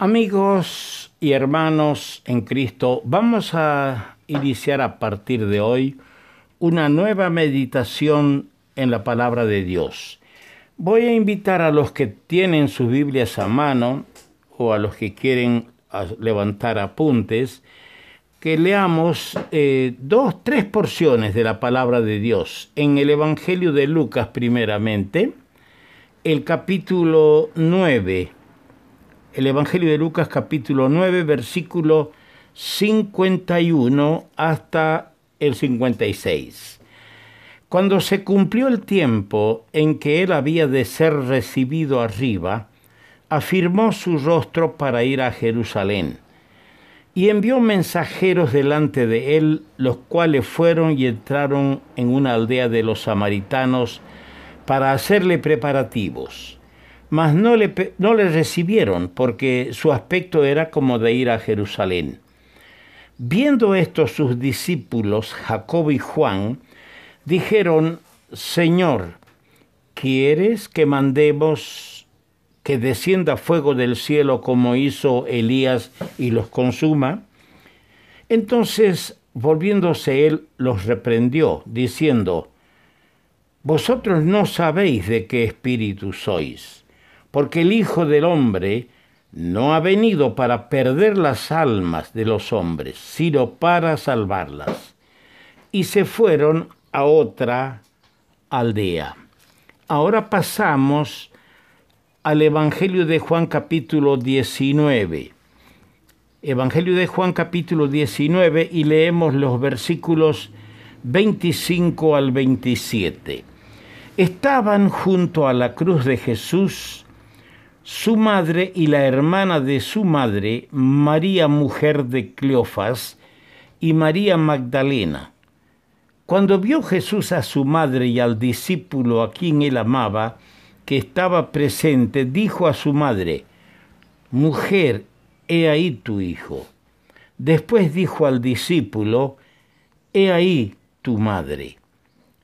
Amigos y hermanos en Cristo, vamos a iniciar a partir de hoy una nueva meditación en la palabra de Dios. Voy a invitar a los que tienen sus Biblias a mano o a los que quieren levantar apuntes, que leamos tres porciones de la palabra de Dios. En el Evangelio de Lucas primeramente, el capítulo 9. El Evangelio de Lucas capítulo 9, versículo 51 hasta el 56. Cuando se cumplió el tiempo en que él había de ser recibido arriba, afirmó su rostro para ir a Jerusalén, y envió mensajeros delante de él, los cuales fueron y entraron en una aldea de los samaritanos para hacerle preparativos. Mas no le recibieron, porque su aspecto era como de ir a Jerusalén. Viendo esto sus discípulos, Jacobo y Juan, dijeron: Señor, ¿quieres que mandemos que descienda fuego del cielo como hizo Elías y los consuma? Entonces, volviéndose él, los reprendió, diciendo: Vosotros no sabéis de qué espíritu sois, porque el Hijo del Hombre no ha venido para perder las almas de los hombres, sino para salvarlas. Y se fueron a otra aldea. Ahora pasamos al Evangelio de Juan capítulo 19. Evangelio de Juan capítulo 19, y leemos los versículos 25 al 27. Estaban junto a la cruz de Jesús su madre y la hermana de su madre, María, mujer de Cleofas, y María Magdalena. Cuando vio Jesús a su madre y al discípulo a quien él amaba, que estaba presente, dijo a su madre: Mujer, he ahí tu hijo. Después dijo al discípulo: He ahí tu madre.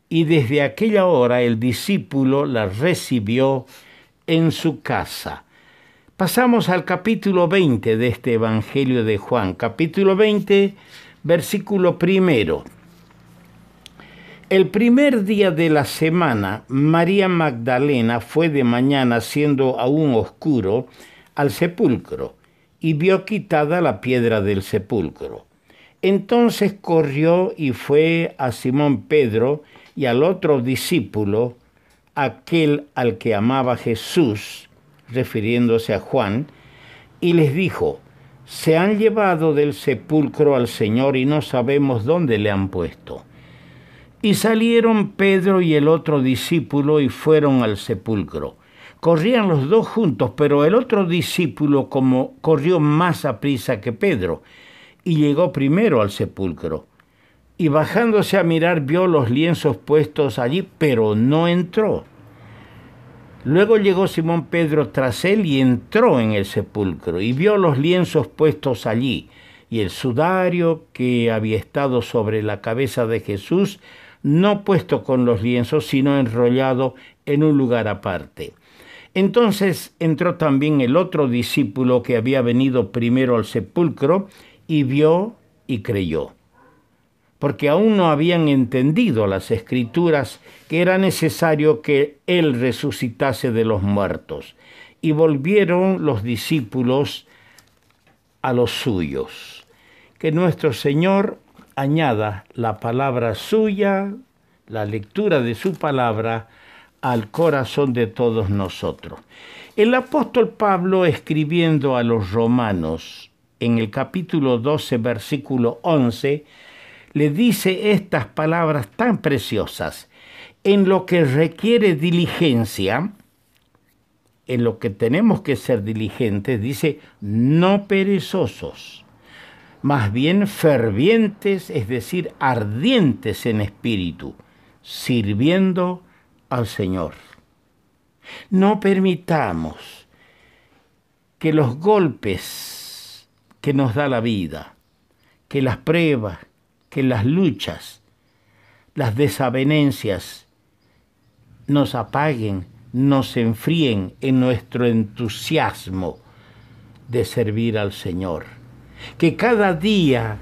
Y desde aquella hora el discípulo la recibió en su casa. Pasamos al capítulo 20 de este Evangelio de Juan. Capítulo 20, versículo 1. El primer día de la semana, María Magdalena fue de mañana, siendo aún oscuro, al sepulcro, y vio quitada la piedra del sepulcro. Entonces corrió y fue a Simón Pedro y al otro discípulo, aquel al que amaba Jesús, refiriéndose a Juan, y les dijo: Se han llevado del sepulcro al Señor y no sabemos dónde le han puesto. Y salieron Pedro y el otro discípulo y fueron al sepulcro. Corrían los dos juntos, pero el otro discípulo corrió más aprisa que Pedro y llegó primero al sepulcro. Y bajándose a mirar, vio los lienzos puestos allí, pero no entró. Luego llegó Simón Pedro tras él y entró en el sepulcro, y vio los lienzos puestos allí, y el sudario que había estado sobre la cabeza de Jesús, no puesto con los lienzos, sino enrollado en un lugar aparte. Entonces entró también el otro discípulo que había venido primero al sepulcro, y vio y creyó, porque aún no habían entendido las Escrituras que era necesario que él resucitase de los muertos. Y volvieron los discípulos a los suyos. Que nuestro Señor añada la palabra suya, la lectura de su palabra, al corazón de todos nosotros. El apóstol Pablo, escribiendo a los romanos, en el capítulo 12, versículo 11, le dice estas palabras tan preciosas: en lo que requiere diligencia, en lo que tenemos que ser diligentes, dice, no perezosos, más bien fervientes, es decir, ardientes en espíritu, sirviendo al Señor. No permitamos que los golpes que nos da la vida, que las pruebas, que las luchas, las desavenencias nos apaguen, nos enfríen en nuestro entusiasmo de servir al Señor. Que cada día,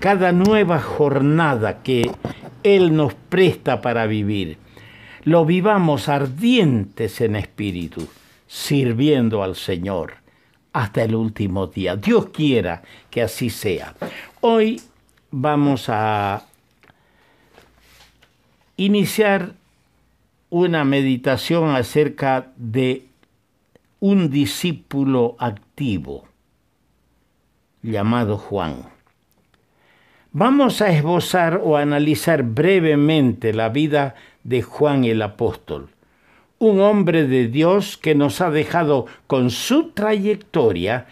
cada nueva jornada que Él nos presta para vivir, lo vivamos ardientes en espíritu, sirviendo al Señor hasta el último día. Dios quiera que así sea. Hoy vamos a iniciar una meditación acerca de un discípulo activo llamado Juan. Vamos a esbozar o analizar brevemente la vida de Juan el apóstol, un hombre de Dios que nos ha dejado con su trayectoria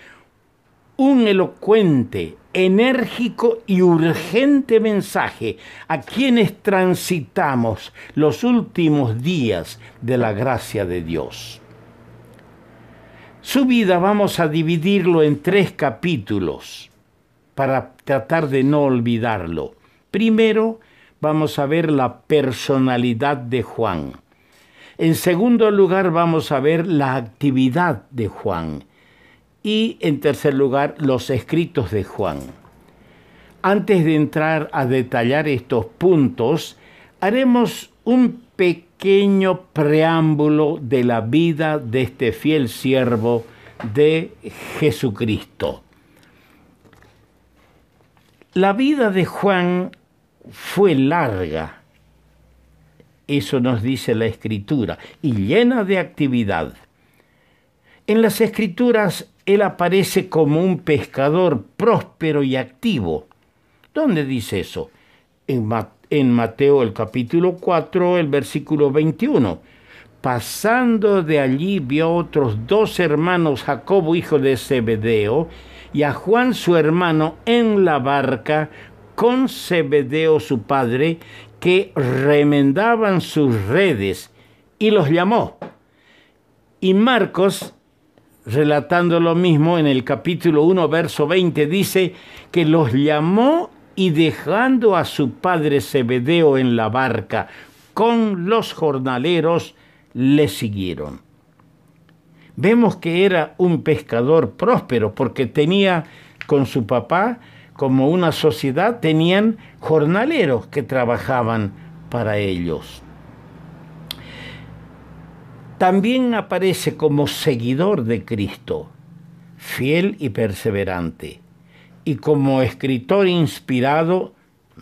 un elocuente, enérgico y urgente mensaje a quienes transitamos los últimos días de la gracia de Dios. Su vida vamos a dividirlo en 3 capítulos para tratar de no olvidarlo. Primero, vamos a ver la personalidad de Juan. En segundo lugar, vamos a ver la actividad de Juan. Y en tercer lugar, los escritos de Juan. Antes de entrar a detallar estos puntos, haremos un pequeño preámbulo de la vida de este fiel siervo de Jesucristo. La vida de Juan fue larga, eso nos dice la Escritura, y llena de actividad. En las Escrituras, él aparece como un pescador próspero y activo. ¿Dónde dice eso? En Mateo el capítulo 4, el versículo 21. Pasando de allí vio a otros 2 hermanos, Jacobo hijo de Zebedeo, y a Juan su hermano en la barca con Zebedeo su padre, que remendaban sus redes, y los llamó. Y Marcos, relatando lo mismo en el capítulo 1, verso 20, dice que los llamó y dejando a su padre Zebedeo en la barca con los jornaleros, le siguieron. Vemos que era un pescador próspero porque tenía con su papá, como una sociedad, tenían jornaleros que trabajaban para ellos. También aparece como seguidor de Cristo, fiel y perseverante. Y como escritor inspirado,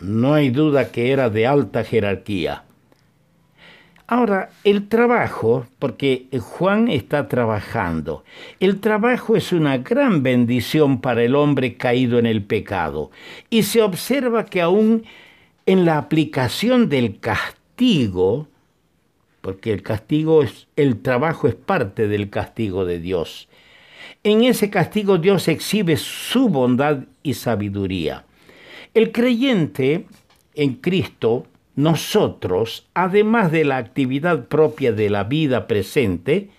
no hay duda que era de alta jerarquía. Ahora, el trabajo, porque Juan está trabajando, el trabajo es una gran bendición para el hombre caído en el pecado. Y se observa que aún en la aplicación del castigo, porque el trabajo es parte del castigo de Dios. En ese castigo Dios exhibe su bondad y sabiduría. El creyente en Cristo, nosotros, además de la actividad propia de la vida presente,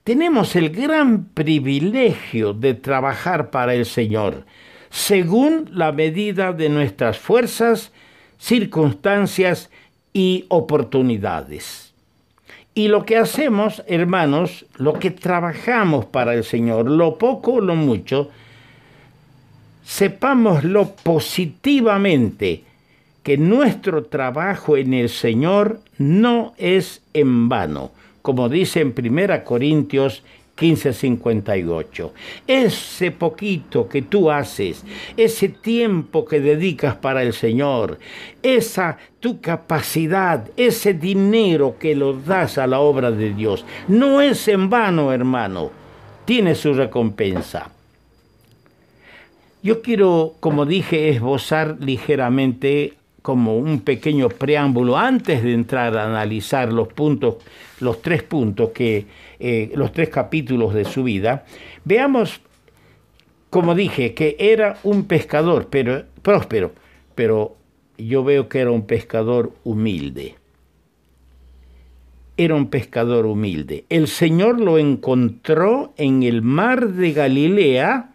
tenemos el gran privilegio de trabajar para el Señor, según la medida de nuestras fuerzas, circunstancias y oportunidades. Y lo que hacemos, hermanos, lo que trabajamos para el Señor, lo poco o lo mucho, sepámoslo positivamente, que nuestro trabajo en el Señor no es en vano, como dice en 1 Corintios 15:58. Ese poquito que tú haces, ese tiempo que dedicas para el Señor, esa tu capacidad, ese dinero que lo das a la obra de Dios, no es en vano, hermano, tiene su recompensa. Yo quiero, como dije, esbozar ligeramente como un pequeño preámbulo antes de entrar a analizar los 3 puntos los 3 capítulos de su vida. Veamos, como dije, que era un pescador próspero, pero yo veo que era un pescador humilde. Era un pescador humilde. El Señor lo encontró en el mar de Galilea.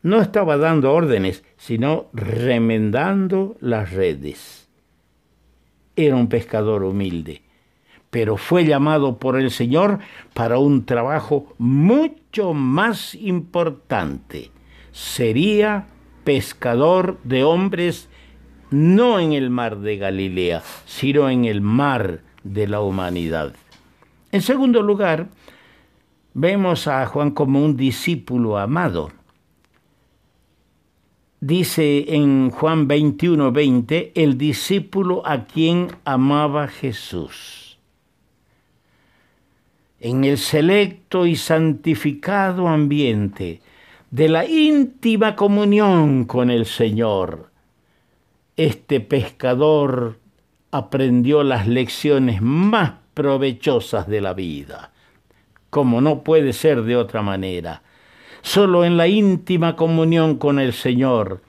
No estaba dando órdenes, sino remendando las redes. Era un pescador humilde. pero fue llamado por el Señor para un trabajo mucho más importante. Sería pescador de hombres, no en el mar de Galilea, sino en el mar de la humanidad. En segundo lugar, vemos a Juan como un discípulo amado. Dice en Juan 21:20, el discípulo a quien amaba Jesús. En el selecto y santificado ambiente de la íntima comunión con el Señor, este pescador aprendió las lecciones más provechosas de la vida, como no puede ser de otra manera. Solo en la íntima comunión con el Señor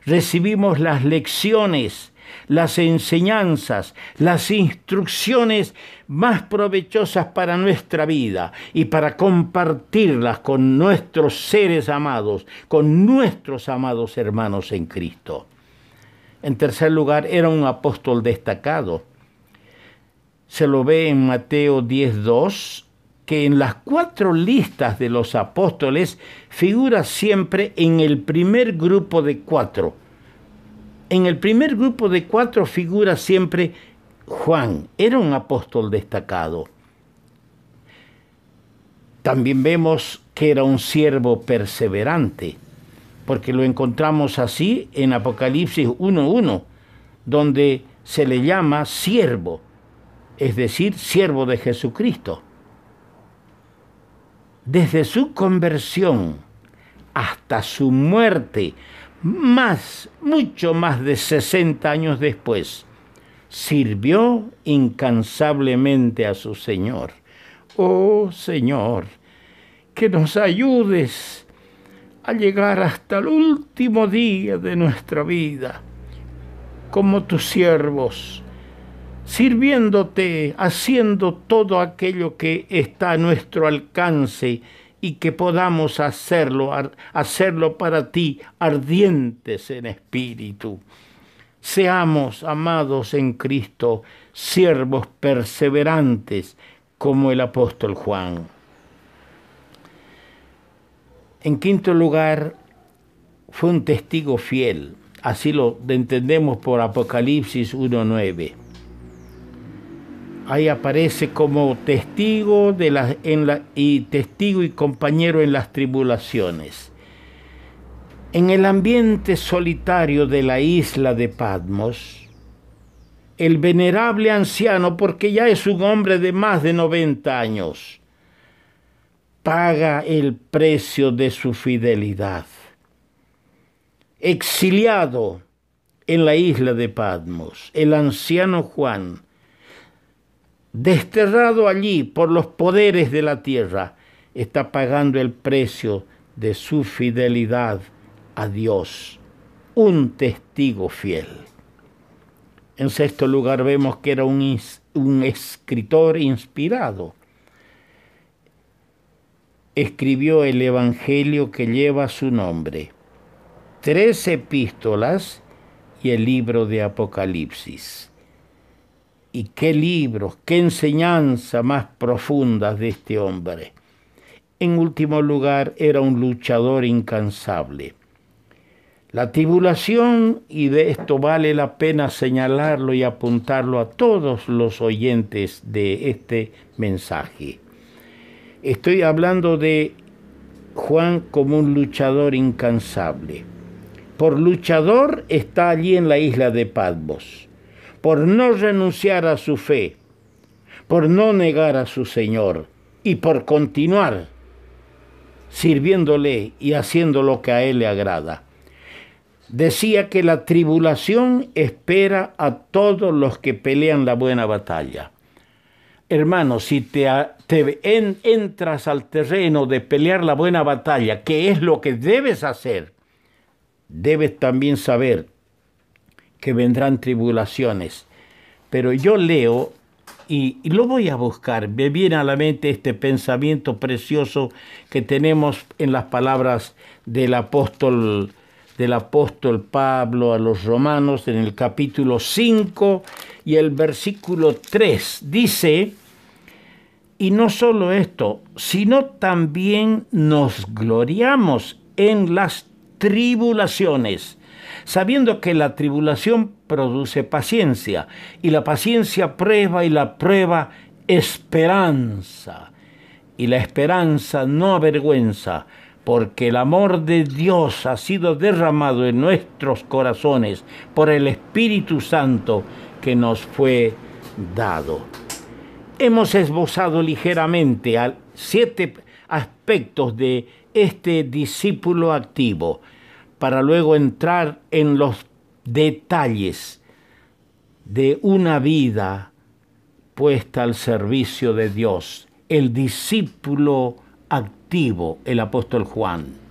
recibimos las lecciones, las enseñanzas, las instrucciones más provechosas para nuestra vida y para compartirlas con nuestros seres amados, con nuestros amados hermanos en Cristo. En tercer lugar, era un apóstol destacado. Se lo ve en Mateo 10:2, que en las 4 listas de los apóstoles figura siempre en el primer grupo de 4. En el primer grupo de 4 figura siempre Juan. Era un apóstol destacado. También vemos que era un siervo perseverante, porque lo encontramos así en Apocalipsis 1:1, donde se le llama siervo, es decir, siervo de Jesucristo. Desde su conversión hasta su muerte, mucho más de 60 años después, sirvió incansablemente a su Señor. Oh Señor, que nos ayudes a llegar hasta el último día de nuestra vida, como tus siervos, sirviéndote, haciendo todo aquello que está a nuestro alcance y que podamos hacerlo para ti, ardientes en espíritu. Seamos, amados en Cristo, siervos perseverantes como el apóstol Juan. En quinto lugar, fue un testigo fiel. Así lo entendemos por Apocalipsis 1:9. Ahí aparece como testigo testigo y compañero en las tribulaciones. En el ambiente solitario de la isla de Patmos, el venerable anciano, porque ya es un hombre de más de 90 años, paga el precio de su fidelidad. Exiliado en la isla de Patmos, el anciano Juan, desterrado allí por los poderes de la tierra, está pagando el precio de su fidelidad a Dios, un testigo fiel. En sexto lugar, vemos que era un escritor inspirado. Escribió el evangelio que lleva su nombre, 3 epístolas y el libro de Apocalipsis. Y qué libros, qué enseñanza más profunda de este hombre. En último lugar, era un luchador incansable. La tribulación, y de esto vale la pena señalarlo y apuntarlo a todos los oyentes de este mensaje. Estoy hablando de Juan como un luchador incansable. Por luchador está allí en la isla de Patmos, por no renunciar a su fe, por no negar a su Señor y por continuar sirviéndole y haciendo lo que a Él le agrada. Decía que la tribulación espera a todos los que pelean la buena batalla. Hermano, si entras al terreno de pelear la buena batalla, que es lo que debes hacer, debes también saber que vendrán tribulaciones. Pero yo leo y lo voy a buscar. Me viene a la mente este pensamiento precioso que tenemos en las palabras del apóstol Pablo a los Romanos en el capítulo 5 y el versículo 3. Dice: Y no solo esto, sino también nos gloriamos en las tribulaciones, sabiendo que la tribulación produce paciencia, y la paciencia prueba, y la prueba esperanza. Y la esperanza no avergüenza, porque el amor de Dios ha sido derramado en nuestros corazones por el Espíritu Santo que nos fue dado. Hemos esbozado ligeramente 7 aspectos de este discípulo activo, para luego entrar en los detalles de una vida puesta al servicio de Dios. El discípulo activo, el apóstol Juan.